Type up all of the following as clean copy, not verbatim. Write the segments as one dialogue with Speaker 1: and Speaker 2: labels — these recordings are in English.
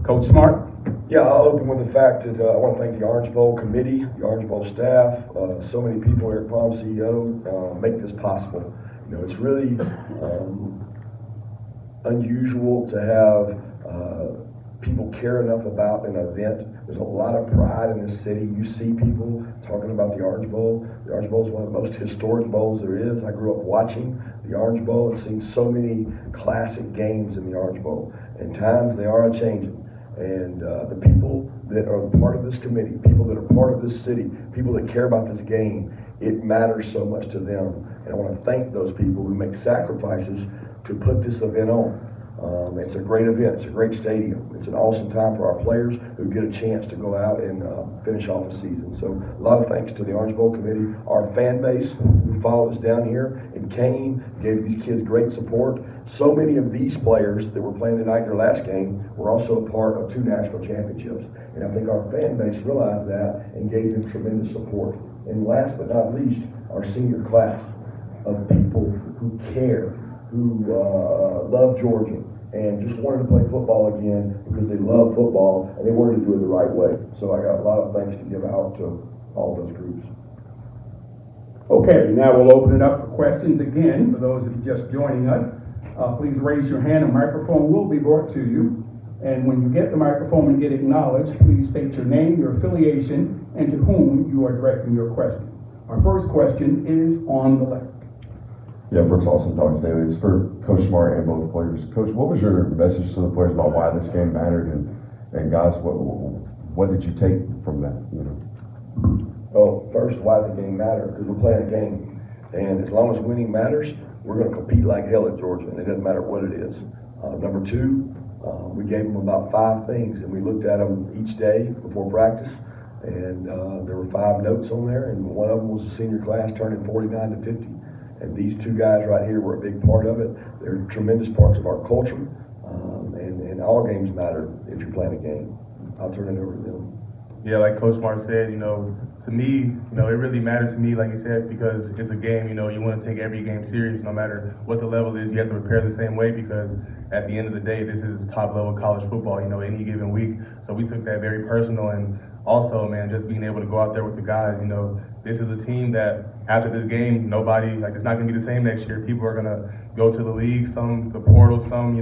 Speaker 1: Coach Smart?
Speaker 2: Yeah, I'll open with the fact that I want to thank the Orange Bowl committee, the Orange Bowl staff, so many people, Eric Palm, CEO, make this possible. You know, it's really unusual to have people care enough about an event. There's a lot of pride in this city. You see people talking about the Orange Bowl. The Orange Bowl is one of the most historic bowls there is. I grew up watching the Orange Bowl and seen so many classic games in the Orange Bowl. And times they are a-changing. And the people that are part of this committee, people that are part of this city, people that care about this game, it matters so much to them. And I want to thank those people who make sacrifices to put this event on. It's a great event. It's a great stadium. It's an awesome time for our players who get a chance to go out and finish off the season. So a lot of thanks to the Orange Bowl committee, our fan base who followed us down here and came, gave these kids great support. So many of these players that were playing tonight in their last game were also a part of 2 national championships. And I think our fan base realized that and gave them tremendous support. And last but not least, our senior class of people who care, who love Georgia, and just wanted to play football again because they love football and they wanted to do it the right way. So I got a lot of thanks to give out to all those groups.
Speaker 1: Okay, now we'll open it up for questions again. For those of you just joining us, please raise your hand. A microphone will be brought to you. And when you get the microphone and get acknowledged, please state your name, your affiliation, and to whom you are directing your question. Our first question is on the left.
Speaker 3: Yeah, Brooks Austin, Dogs Daily. It's for Coach Smart and both players. Coach, what was your message to the players about why this game mattered, and guys, what did you take from that? You know?
Speaker 2: Well, first, why the game mattered? Because we're playing a game, and as long as winning matters, we're going to compete like hell at Georgia, and it doesn't matter what it is. Number 2, we gave them about 5 things, and we looked at them each day before practice, and there were 5 notes on there, and one of them was the senior class turning 49 to 50. And these 2 guys right here were a big part of it. They're tremendous parts of our culture, and all games matter if you're playing a game. I'll turn it over to them.
Speaker 4: Yeah, like Coach Smart said, to me, it really matters to me, like he said, because it's a game. You want to take every game serious, no matter what the level is. You have to prepare the same way because at the end of the day, this is top level college football, any given week. So we took that very personal, and also, man, just being able to go out there with the guys, this is a team that after this game, nobody, it's not going to be the same next year. People are going to go to the league, some the portal, some,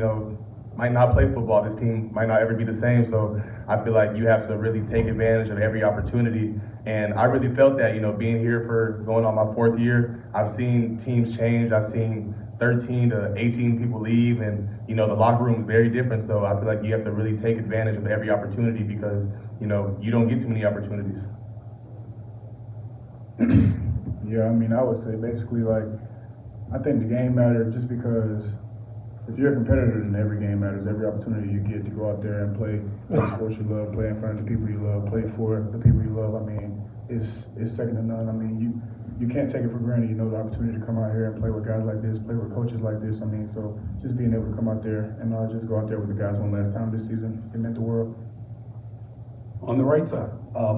Speaker 4: might not play football. This team might not ever be the same. So I feel like you have to really take advantage of every opportunity. And I really felt that, being here for going on my 4th year, I've seen teams change. I've seen 13 to 18 people leave, and, the locker room is very different. So I feel like you have to really take advantage of every opportunity because, you don't get too many opportunities.
Speaker 5: Yeah, I would say basically, I think the game mattered just because if you're a competitor, then every game matters. Every opportunity you get to go out there and play the sports you love, play in front of the people you love, play for the people you love, it's second to none. You can't take it for granted, the opportunity to come out here and play with guys like this, play with coaches like this. So just being able to come out there and just go out there with the guys one last time this season, it meant the world.
Speaker 1: On the right side.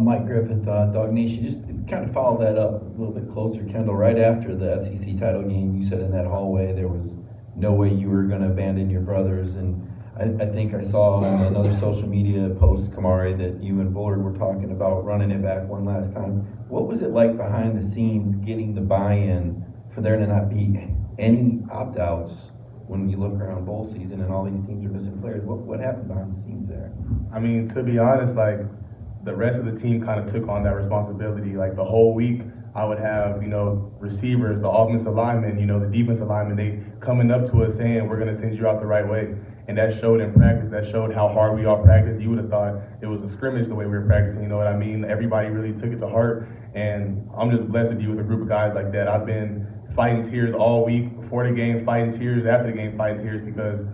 Speaker 6: Mike Griffith, Dog Nation. Just to kind of follow that up a little bit closer, Kendall. Right after the SEC title game, you said in that hallway there was no way you were going to abandon your brothers. And I think I saw on another social media post, Kamari, that you and Bullard were talking about running it back one last time. What was it like behind the scenes getting the buy-in for there to not be any opt-outs when you look around bowl season and all these teams are missing players? What happened behind the scenes there?
Speaker 4: To be honest, the rest of the team kind of took on that responsibility. The whole week, I would have, receivers, the offensive linemen, the defensive linemen, they coming up to us saying, we're going to send you out the right way. And that showed in practice. That showed how hard we all practice. You would have thought it was a scrimmage the way we were practicing, you know what I mean? Everybody really took it to heart. And I'm just blessed to be with a group of guys like that. I've been fighting tears all week, before the game, fighting tears, after the game, fighting tears, because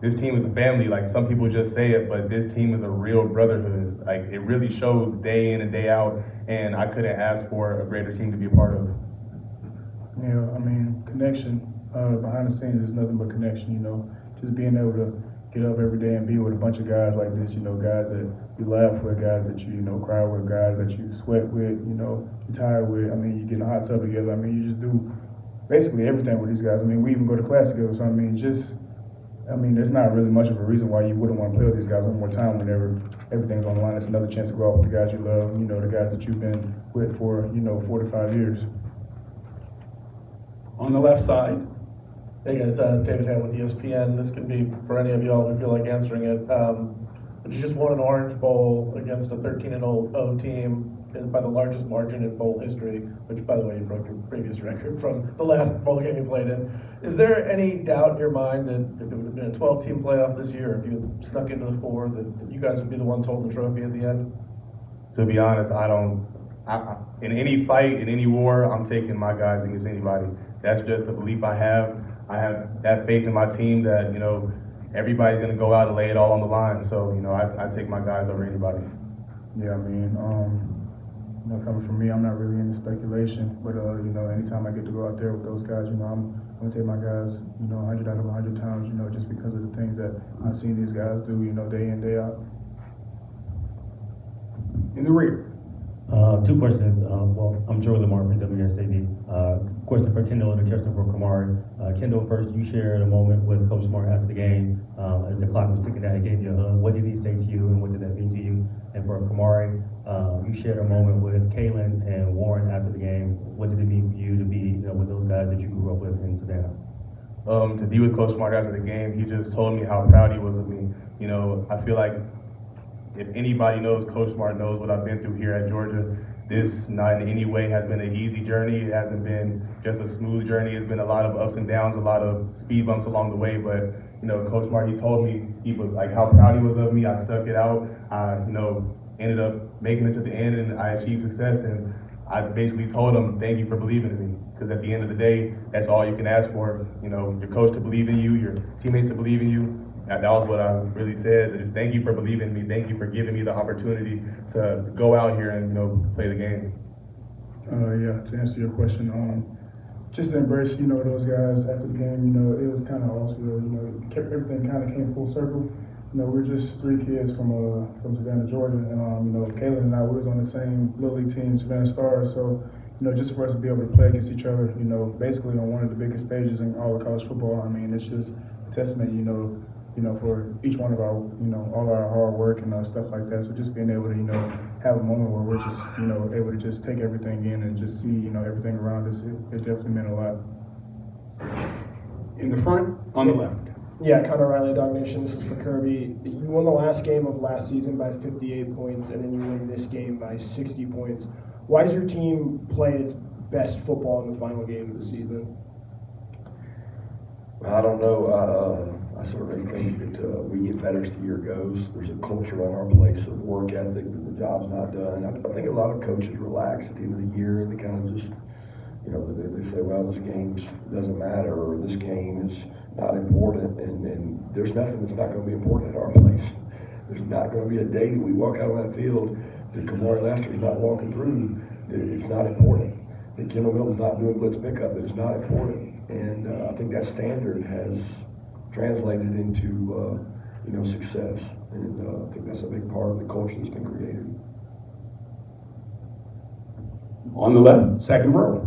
Speaker 4: this team is a family. Some people just say it, but this team is a real brotherhood. It really shows day in and day out, and I couldn't ask for a greater team to be a part of.
Speaker 5: Yeah, connection behind the scenes is nothing but connection, just being able to get up every day and be with a bunch of guys like this, guys that you laugh with, guys that you, cry with, guys that you sweat with, you're tired with. You get in a hot tub together. You just do basically everything with these guys. We even go to class together. So, just I mean, there's not really much of a reason why you wouldn't want to play with these guys one more time whenever everything's on the line. It's another chance to go out with the guys you love, the guys that you've been with for, 4 to 5 years.
Speaker 1: On the left side,
Speaker 7: Hey guys, David Ham with ESPN. This can be for any of y'all who feel like answering it. But you just won an Orange Bowl against a 13-0 team by the largest margin in bowl history, which, by the way, you broke your previous record from the last bowl game you played in. Is there any doubt in your mind that if it would have been a 12-team playoff this year, if you had snuck into the 4, that you guys would be the ones holding the trophy at the end?
Speaker 4: To be honest, in any fight, in any war, I'm taking my guys against anybody. That's just the belief I have. I have that faith in my team that, everybody's going to go out and lay it all on the line. So, I take my guys over anybody.
Speaker 5: Yeah, I mean, coming from me, I'm not really into speculation, but anytime I get to go out there with those guys, I'm gonna take my guys, 100 out of 100 times, just because of the things that I've seen these guys do, day in, day out.
Speaker 1: in the rear.
Speaker 8: 2 questions. Well, I'm Joe Lamar from WSAD. Question for Kendall and a question for Kamari. Kendall, first, you shared a moment with Coach Smart after the game. As the clock was ticking down, he gave you a hug. What did he say to you, and what did that mean to you? And for Kamari, you shared a moment with Kalen and Warren after the game. What did it mean for you to be with those guys that you grew up with in Savannah?
Speaker 4: To be with Coach Smart after the game, he just told me how proud he was of me. I feel like if anybody knows, Coach Smart knows what I've been through here at Georgia. This not in any way has been an easy journey. It hasn't been just a smooth journey. It's been a lot of ups and downs, a lot of speed bumps along the way. But Coach Smart, he told me he was like how proud he was of me. I stuck it out. I ended up making it to the end, and I achieved success. And I basically told him, thank you for believing in me. Because at the end of the day, that's all you can ask for. Your coach to believe in you, your teammates to believe in you. That was what I really said. Just thank you for believing in me. Thank you for giving me the opportunity to go out here and play the game.
Speaker 5: Yeah, to answer your question, just to embrace, those guys after the game, it was kind of awesome. Everything kind of came full circle. We're just 3 kids from Savannah, Georgia, and Kayla and I, we was on the same Little League team, Savannah Stars. So, just for us to be able to play against each other, basically on one of the biggest stages in all of college football. I mean, it's just a testament, for each one of our, all our hard work and stuff like that. So just being able to, have a moment where we're just, able to just take everything in and just see, everything around us, it definitely meant a lot.
Speaker 1: In the front, on the left.
Speaker 9: Yeah, Connor Riley, Dog Nation. This is for Kirby. You won the last game of last season by 58 points, and then you win this game by 60 points. Why does your team play its best football in the final game of the season?
Speaker 2: I don't know. I certainly think that we get better as the year goes. There's a culture on our place of work ethic that the job's not done. I think a lot of coaches relax at the end of the year, and they kind of just, they say, well, this game doesn't matter, or this game is not important, and there's nothing that's not going to be important at our place. There's not going to be a day that we walk out on that field that Kamari Lassiter's not walking through. It's not important. That Kendall Milton's not doing blitz pickup. That it's not important. And I think that standard has translated into success, and I think that's a big part of the culture that's been created.
Speaker 1: On the left, second row.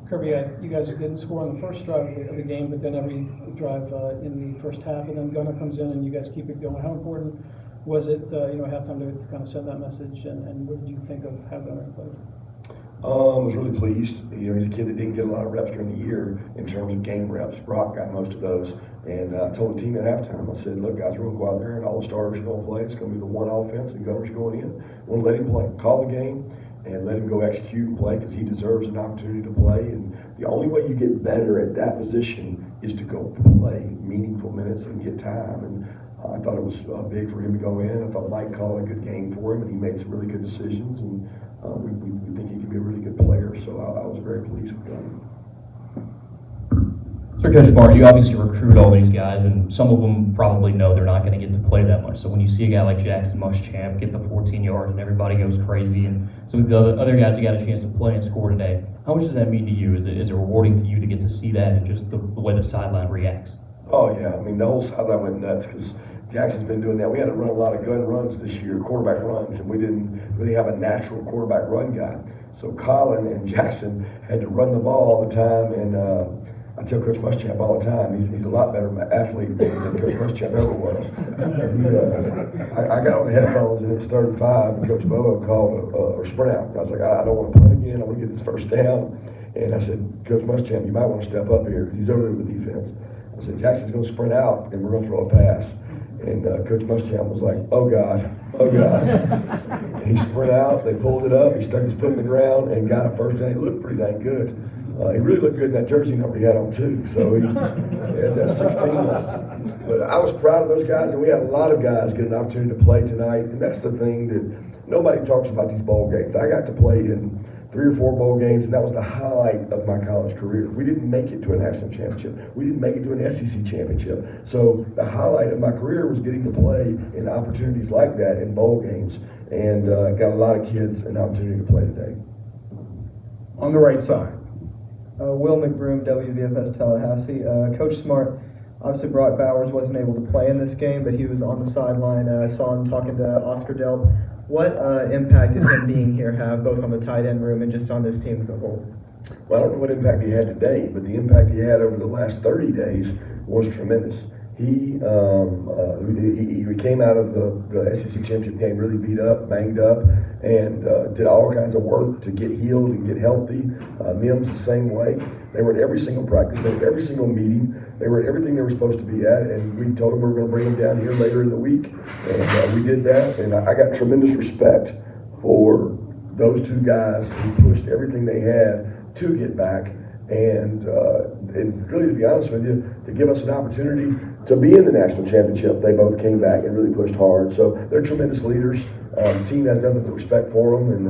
Speaker 10: Kirby, you guys didn't score on the first drive of the game, but then every drive in the first half, and then Gunnar comes in and you guys keep it going. How important was it, halftime to kind of send that message, and what did you think of how Gunnar played?
Speaker 2: I was really pleased. He's a kid that didn't get a lot of reps during the year in terms of game reps. Brock got most of those. And I told the team at halftime, I said, look, guys, we're going to go out there and all the starters are going to play. It's going to be the one offense, and Gunner's going in. We're going to let him play. Call the game and let him go execute and play because he deserves an opportunity to play. And the only way you get better at that position is to go play meaningful minutes and get time. And I thought it was big for him to go in. I thought Mike called a good game for him, and he made some really good decisions. And we think he can be a really good player. So I was very pleased with Gunner.
Speaker 11: So Coach Smart, you obviously recruit all these guys, and some of them probably know they're not going to get to play that much. So when you see a guy like Jackson Muschamp get the 14 yards and everybody goes crazy, and some of the other guys who got a chance to play and score today, how much does that mean to you? Is it rewarding to you to get to see that and just the way the sideline reacts?
Speaker 2: Oh, yeah. I mean, the whole sideline went nuts because Jackson's been doing that. We had to run a lot of gun runs this year, quarterback runs, and we didn't really have a natural quarterback run guy. So Colin and Jackson had to run the ball all the time, and I tell Coach Muschamp all the time, he's a lot better athlete than Coach Muschamp ever was. I got on the headphones and it was 3rd and 5, and Coach Bobo called a sprint out. I was like, I don't want to punt again. I want to get this first down. And I said, Coach Muschamp, you might want to step up here because he's over there with the defense. I said, Jackson's going to sprint out and we're going to throw a pass. And Coach Muschamp was like, oh God. And he sprint out, they pulled it up, he stuck his foot in the ground and got a first down. He looked pretty dang good. He really looked good in that jersey number he had on too. So he had that 16. But I was proud of those guys, and we had a lot of guys get an opportunity to play tonight. And that's the thing that nobody talks about these bowl games. I got to play in 3 or 4 bowl games, and that was the highlight of my college career. We didn't make it to a national championship. We didn't make it to an SEC championship. So the highlight of my career was getting to play in opportunities like that in bowl games, and got a lot of kids an opportunity to play today.
Speaker 1: On the right side.
Speaker 12: Will McBroom, WVFS Tallahassee. Coach Smart, obviously Brock Bowers wasn't able to play in this game, but he was on the sideline. I saw him talking to Oscar Delp. What impact did him being here have, both on the tight end room and just on this team as a whole?
Speaker 2: Well, I don't know what impact he had today, but the impact he had over the last 30 days was tremendous. He came out of the SEC championship game really beat up, banged up, and did all kinds of work to get healed and get healthy. Mims the same way. They were at every single practice, they were at every single meeting, they were at everything they were supposed to be at, and we told them we were going to bring them down here later in the week, and we did that, and I got tremendous respect for those 2 guys who pushed everything they had to get back, and really, to be honest with you, to give us an opportunity to be in the national championship. They both came back and really pushed hard. So they're tremendous leaders. The team has nothing but respect for them, and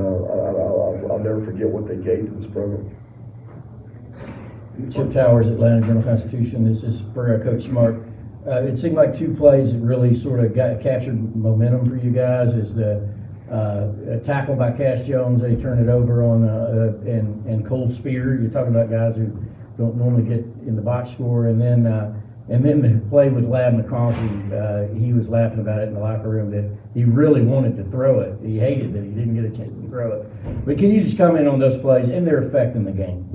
Speaker 2: I'll never forget what they gave to this program.
Speaker 13: Chip Towers, Atlanta Journal-Constitution. This is for Coach Smart. It seemed like 2 plays that really sort of captured momentum for you guys. Is the a tackle by Cash Jones, they turn it over on and Cole Spear. You're talking about guys who don't normally get in the box score, and then the play with Lad McConkey. He was laughing about it in the locker room that he really wanted to throw it. He hated that he didn't get a chance to throw it. But can you just comment on those plays and their effect in the game?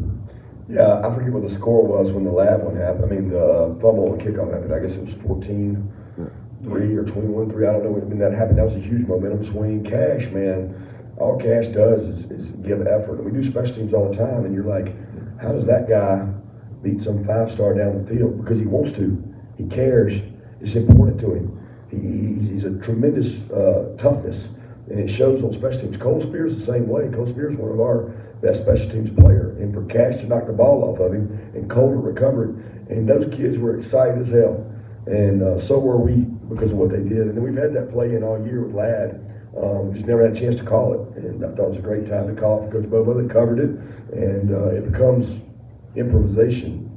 Speaker 2: Yeah, I forget what the score was when the Lad one happened. I mean, the fumble and kickoff happened. I guess it was 14-3 or 21-3. I don't know when that happened. That was a huge momentum swing. Cash, man, all Cash does is give effort. And we do special teams all the time, and you're like, how does that guy beat some 5-star down the field? Because he wants to. He cares. It's important to him. He's a tremendous toughness, and it shows on special teams. Cole Spear's the same way. Cole Spear's one of our best special teams player, and for Cash to knock the ball off of him and Cole to recover it, and those kids were excited as hell, and so were we because of what they did. And then we've had that play in all year with Lad. Just never had a chance to call it, and I thought it was a great time to call it for Coach Bobo. They covered it, and it becomes improvisation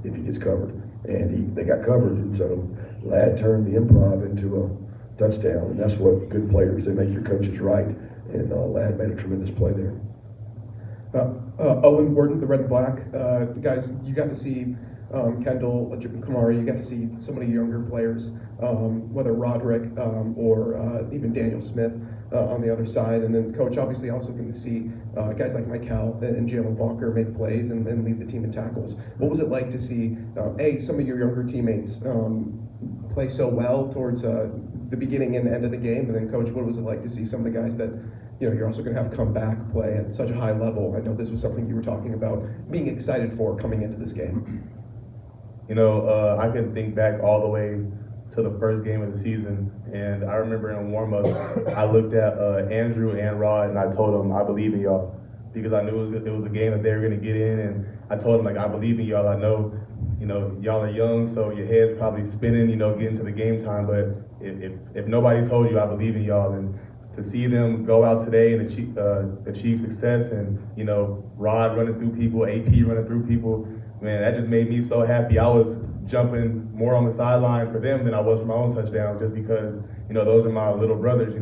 Speaker 2: if he gets covered, and they got covered, and so Lad turned the improv into a touchdown, and that's what good players, they make your coaches right, and Lad made a tremendous play there.
Speaker 14: Owen Gordon, the Red and Black. Guys, you got to see Kendall, Kamari, you got to see so many younger players, whether Roderick or even Daniel Smith on the other side. And then Coach obviously also going to see guys like Michael and Jalen Walker make plays and lead the team in tackles. What was it like to see, some of your younger teammates play so well towards the beginning and end of the game? And then Coach, what was it like to see some of the guys that you're also going to have come back play at such a high level? I know this was something you were talking about being excited for coming into this game.
Speaker 4: I can think back all the way to the first game of the season, and I remember in warm-up, I looked at Andrew and Rod, and I told them, I believe in y'all, because I knew it was a game that they were going to get in, and I told them, I believe in y'all. I know, y'all are young, so your head's probably spinning, getting to the game time, but if nobody told you I believe in y'all, then to see them go out today and achieve success, and Rod running through people, AP running through people, man, that just made me so happy. I was jumping more on the sideline for them than I was for my own touchdown, just because those are my little brothers.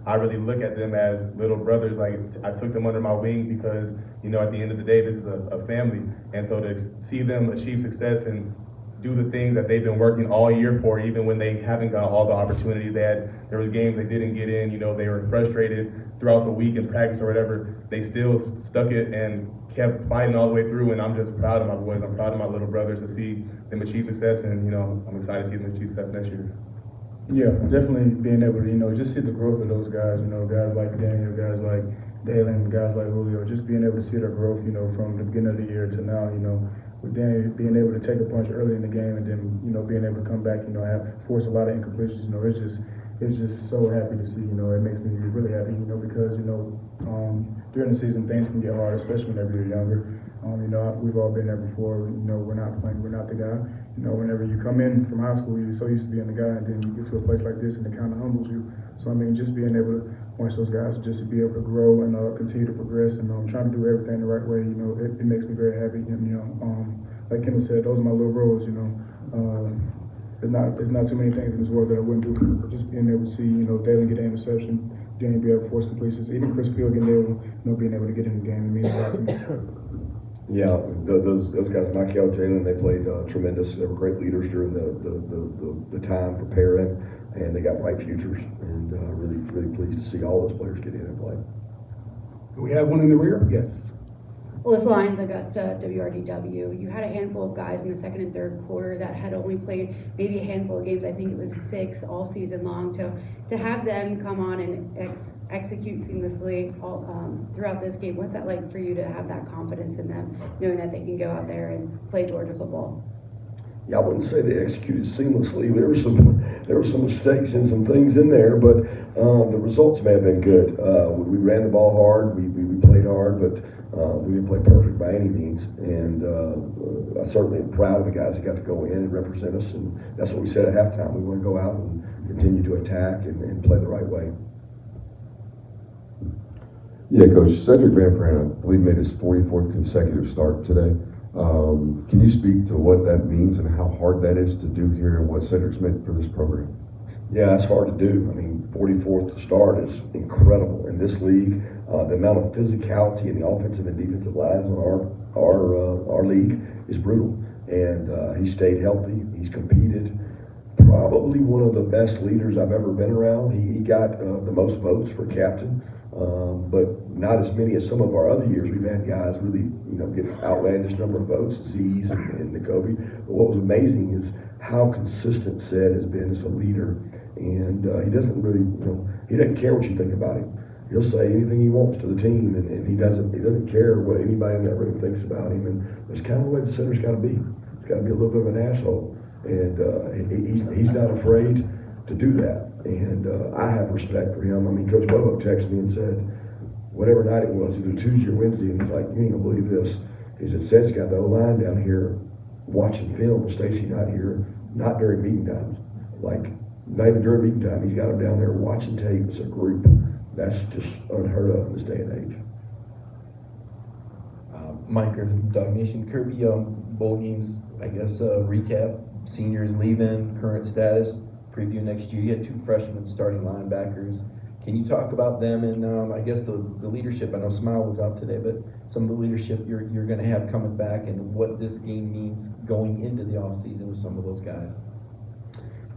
Speaker 4: I really look at them as little brothers. Like, I took them under my wing because at the end of the day, this is a family, and so to see them achieve success and do the things that they've been working all year for, even when they haven't got all the opportunities. There was games they didn't get in, they were frustrated throughout the week in practice or whatever. They still stuck it and kept fighting all the way through, and I'm just proud of my boys. I'm proud of my little brothers to see them achieve success, and I'm excited to see them achieve success next year.
Speaker 5: Yeah, definitely being able to, just see the growth of those guys, guys like Daniel, guys like Dalen, guys like Julio, just being able to see their growth, from the beginning of the year to now, with Daniel being able to take a punch early in the game and then, being able to come back, force a lot of incompletions, it's just so happy to see, it makes me really happy, because, during the season things can get hard, especially whenever you're younger. We've all been there before, we're not the guy. Whenever you come in from high school, you're so used to being the guy, and then you get to a place like this and it kind of humbles you. So, just being able to watch those guys, just to be able to grow and continue to progress and trying to do everything the right way, it makes me very happy. And, like Kendall said, those are my little bros, There's not too many things in this world that I wouldn't do. But just being able to see, Dalen get an interception, Daniel be able to force completions, even Chris Peel getting able, being able to get in the game, it means a lot to me.
Speaker 2: Yeah, those guys, Michael, Jalen, they played tremendous. They were great leaders during the time preparing, and they got bright futures. And really pleased to see all those players get in and play.
Speaker 1: Do we have one in the rear? Yes.
Speaker 15: Alyssa Lyons, Augusta, WRDW. You had a handful of guys in the second and third quarter that had only played maybe a handful of games. I think it was 6 all season long. To have them come on and execute seamlessly all, throughout this game, what's that like for you to have that confidence in them, knowing that they can go out there and play Georgia football?
Speaker 2: Yeah, I wouldn't say they executed seamlessly. There were some mistakes and some things in there, but the results may have been good. We ran the ball hard. We played hard, but we didn't play perfect by any means. And I certainly am proud of the guys that got to go in and represent us. And that's what we said at halftime. We want to go out and continue to attack and play the right way.
Speaker 3: Yeah, Coach, Cedric Van Pran, I believe, made his 44th consecutive start today. Can you speak to what that means and how hard that is to do here and what Cedric's meant for this program?
Speaker 2: Yeah, it's hard to do. 44th to start is incredible in this league. The amount of physicality in the offensive and defensive lines on our league is brutal. And he stayed healthy. He's competed. Probably one of the best leaders I've ever been around. He got the most votes for captain, but not as many as some of our other years. We've had guys really, get an outlandish number of votes, Z's and N'Kobe. But what was amazing is how consistent Ced has been as a leader. And he doesn't really, he doesn't care what you think about him. He'll say anything he wants to the team, and he doesn't care what anybody in that room thinks about him. And that's kind of the way the center's got to be. He's got to be a little bit of an asshole, and he's not afraid to do that. And I have respect for him. Coach Bobo texted me and said, whatever night it was, either Tuesday or Wednesday, and he's like, you ain't gonna believe this. He said, Ced's got the O-line down here watching film, Stacy not here, not during meeting times. Not even during meeting time, he's got them down there watching tape as a group. That's just unheard of in this day and age.
Speaker 6: Mike Griffin, Dog Nation. Kirby, bowl games, recap, seniors leaving, current status, preview next year. You had 2 freshmen starting linebackers. Can you talk about them and the leadership? I know Smile was out today, but some of the leadership you're going to have coming back and what this game means going into the offseason with some of those guys.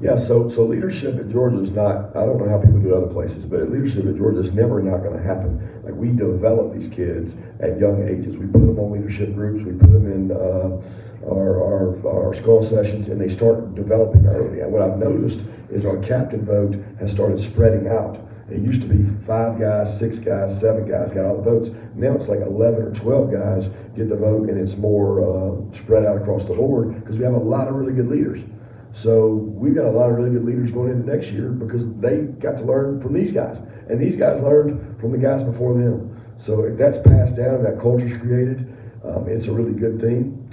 Speaker 2: Yeah, so leadership at Georgia is not, I don't know how people do it other places, but leadership at Georgia is never not going to happen. We develop these kids at young ages. We put them on leadership groups, we put them in our skull sessions, and they start developing early. And what I've noticed is our captain vote has started spreading out. It used to be 5 guys, 6 guys, 7 guys got all the votes. Now it's like 11 or 12 guys get the vote, and it's more spread out across the board because we have a lot of really good leaders. So we've got a lot of really good leaders going into next year because they got to learn from these guys. And these guys learned from the guys before them. So if that's passed down and that culture's created, it's a really good thing.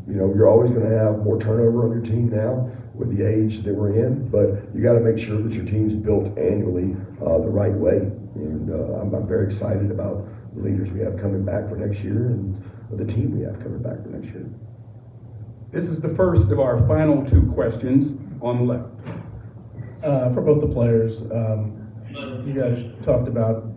Speaker 2: You're always going to have more turnover on your team now with the age that we're in, but you got to make sure that your team's built annually the right way. And I'm very excited about the leaders we have coming back for next year and the team we have coming back for next year.
Speaker 1: This is the first of our final 2 questions on the left.
Speaker 7: For both the players, you guys talked about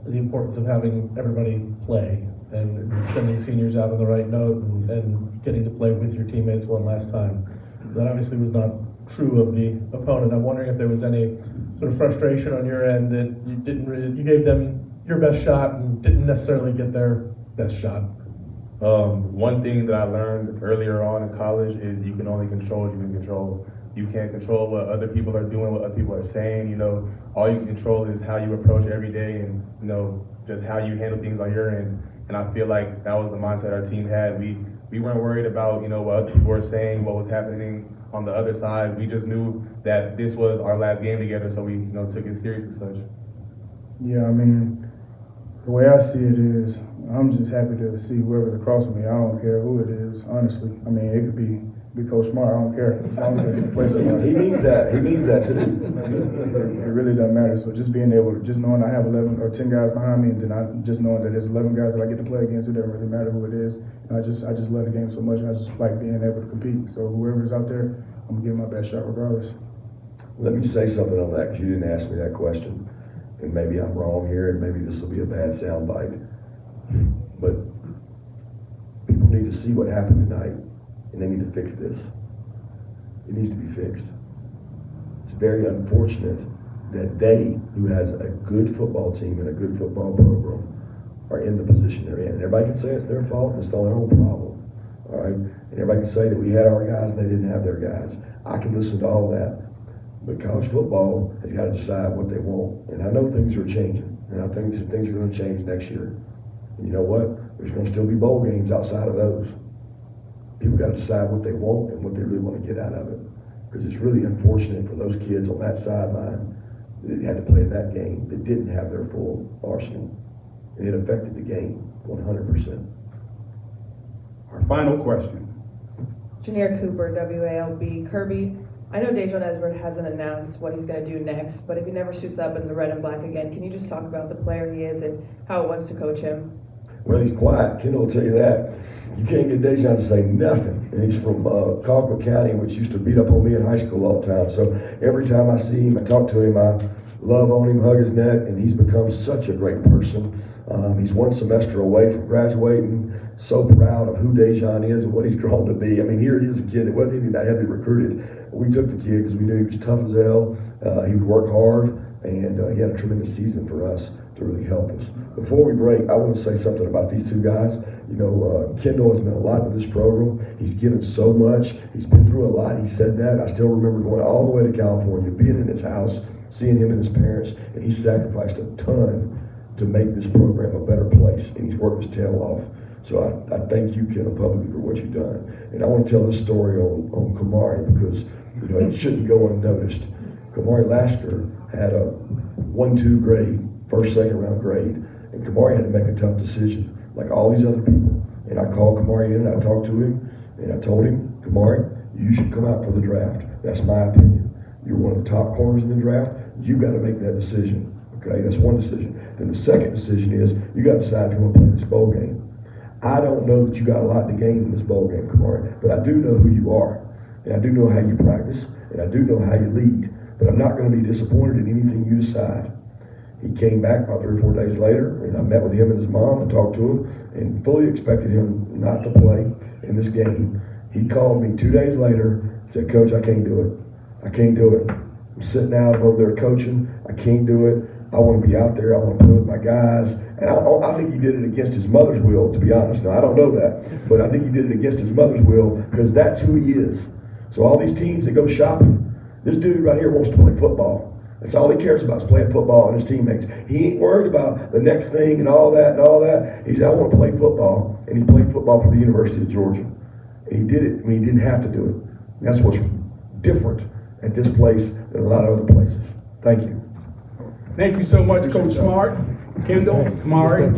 Speaker 7: the importance of having everybody play and sending seniors out on the right note and getting to play with your teammates one last time. That obviously was not true of the opponent. I'm wondering if there was any sort of frustration on your end that you gave them your best shot and didn't necessarily get their best shot.
Speaker 4: One thing that I learned earlier on in college is you can only control what you can control. You can't control what other people are doing, what other people are saying. All you can control is how you approach every day and, just how you handle things on your end. And I feel like that was the mindset our team had. We weren't worried about, what other people were saying, what was happening on the other side. We just knew that this was our last game together, so we, took it serious as such.
Speaker 5: Yeah, I mean, the way I see it is, I'm just happy to see whoever's across from me. I don't care who it is, honestly. I mean, it could be Coach Smart. I don't care. As long as they can play somebody.
Speaker 2: He means that. He means that too.
Speaker 5: It really doesn't matter. So just being able to, just knowing I have 11 or 10 guys behind me, and then just knowing that there's 11 guys that I get to play against, it doesn't really matter who it is. And I just love the game so much, and I just like being able to compete. So whoever's out there, I'm gonna give my best shot regardless.
Speaker 2: Let me say something on that, because you didn't ask me that question. And maybe I'm wrong here, and maybe this will be a bad soundbite. But people need to see what happened tonight, and they need to fix this. It needs to be fixed. It's very unfortunate that they, who has a good football team and a good football program, are in the position they're in. And everybody can say it's their fault, and it's all their own problem. All right? And everybody can say that we had our guys and they didn't have their guys. I can listen to all that. But college football has got to decide what they want. And I know things are changing. And I think things are going to change next year. And you know what? There's going to still be bowl games outside of those. People got to decide what they want and what they really want to get out of it. Because it's really unfortunate for those kids on that sideline that had to play in that game that didn't have their full arsenal. And it affected the game 100%.
Speaker 1: Our final question.
Speaker 16: Janier Cooper, WALB. Kirby, I know Dejon Esbert hasn't announced what he's going to do next, but if he never suits up in the red and black again, can you just talk about the player he is and how it was to coach him?
Speaker 2: Well, he's quiet. Kendall will tell you that. You can't get Dejon to say nothing. And he's from Colquitt County, which used to beat up on me in high school all the time. So every time I see him, I talk to him, I love on him, hug his neck, and he's become such a great person. He's one semester away from graduating. So proud of who Dejon is and what he's grown to be. I mean, here he is, a kid that wasn't even that heavily recruited. We took the kid because we knew he was tough as hell. He would work hard, and he had a tremendous season for us to really help us. Before we break, I want to say something about these two guys. Kendall has meant a lot to this program. He's given so much. He's been through a lot. He said that. I still remember going all the way to California, being in his house, seeing him and his parents, and he sacrificed a ton to make this program a better place, and he's worked his tail off. So I thank you, Kendall, publicly for what you've done. And I want to tell this story on Kamari because it shouldn't go unnoticed. Kamari Lassiter had a 1-2 grade, first, second round grade, and Kamari had to make a tough decision, like all these other people. And I called Kamari in and I talked to him, and I told him, Kamari, you should come out for the draft. That's my opinion. You're one of the top corners in the draft. You got to make that decision. Okay, that's one decision. Then the second decision is you got to decide if you want to play this bowl game. I don't know that you got a lot to gain in this bowl game, Kamari, but I do know who you are, and I do know how you practice, and I do know how you lead, but I'm not going to be disappointed in anything you decide. He came back about 3 or 4 days later, and I met with him and his mom and talked to him, and fully expected him not to play in this game. He called me 2 days later, said, Coach, I can't do it. I can't do it. I'm sitting out over there coaching. I can't do it. I want to be out there. I want to play with my guys. And I think he did it against his mother's will, to be honest. Now, I don't know that, but I think he did it against his mother's will because that's who he is. So all these teams that go shopping, this dude right here wants to play football. That's all he cares about is playing football and his teammates. He ain't worried about the next thing and all that. He said, I want to play football. And he played football for the University of Georgia. And he did it when he didn't have to do it. And that's what's different at this place than a lot of other places. Thank you.
Speaker 1: Thank you so much, Coach Smart, Kendall, Kamari.